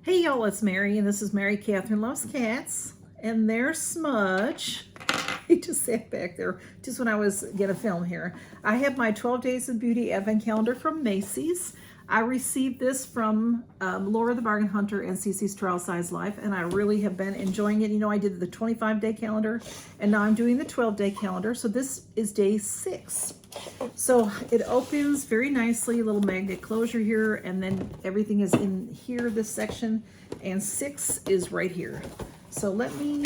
Hey y'all, it's Mary, and this is Mary Catherine Loves Cats, and there's Smudge. He just sat back there just when I was gonna film here. I have my 12 Days of Beauty Advent Calendar from Macy's. I received this from Laura the Bargain Hunter and Cece's Trial Size Life, and I really have been enjoying it. You know, I did the 25-day calendar, and now I'm doing the 12-day calendar, so this is day 6. So it opens very nicely, a little magnet closure here, and then everything is in here, this section, and 6 is right here. So let me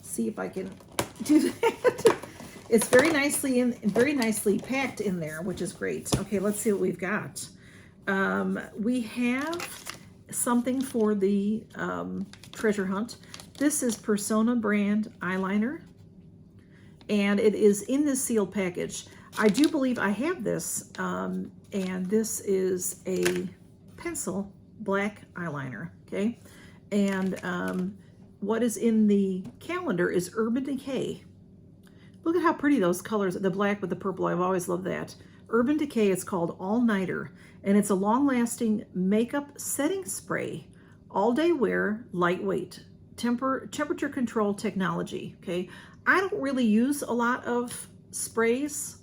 see if I can do that. It's very nicely packed in there, which is great. Okay, let's see what we've got. We have something for the treasure hunt. This is Persona brand eyeliner, and it is in this sealed package. I do believe I have this, and this is a pencil black eyeliner, okay? And what is in the calendar is Urban Decay. Look at how pretty those colors, the black with the purple, I've always loved that. Urban Decay, it's called All Nighter, and it's a long-lasting makeup setting spray, all-day wear, lightweight, temperature control technology, okay? I don't really use a lot of sprays,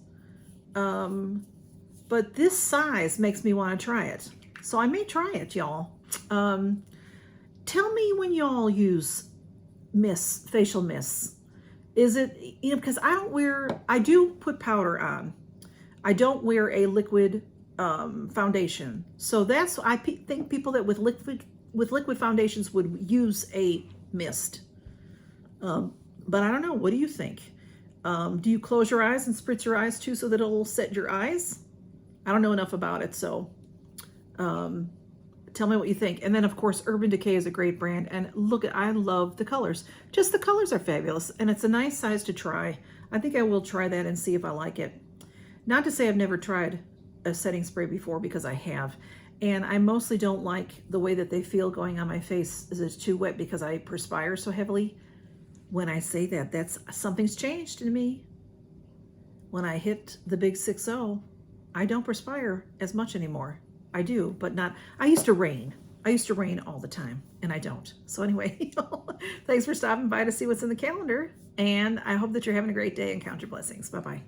but this size makes me want to try it. So I may try it, y'all. Tell me when y'all use facial mists. Is it, you know, because I do put powder on. I don't wear a liquid foundation. So that's, I think people that with liquid foundations would use a mist. But I don't know, what do you think? Do you close your eyes and spritz your eyes too so that it'll set your eyes? I don't know enough about it, so tell me what you think. And then of course, Urban Decay is a great brand, and look, I love the colors. Just the colors are fabulous, and it's a nice size to try. I think I will try that and see if I like it. Not to say I've never tried a setting spray before, because I have. And I mostly don't like the way that they feel going on my face as it's too wet because I perspire so heavily. When I say that, something's changed in me. When I hit the big 6-0, I don't perspire as much anymore. I do, but not, I used to rain. I used to rain all the time, and I don't. So anyway, thanks for stopping by to see what's in the calendar, and I hope that you're having a great day and count your blessings. Bye-bye.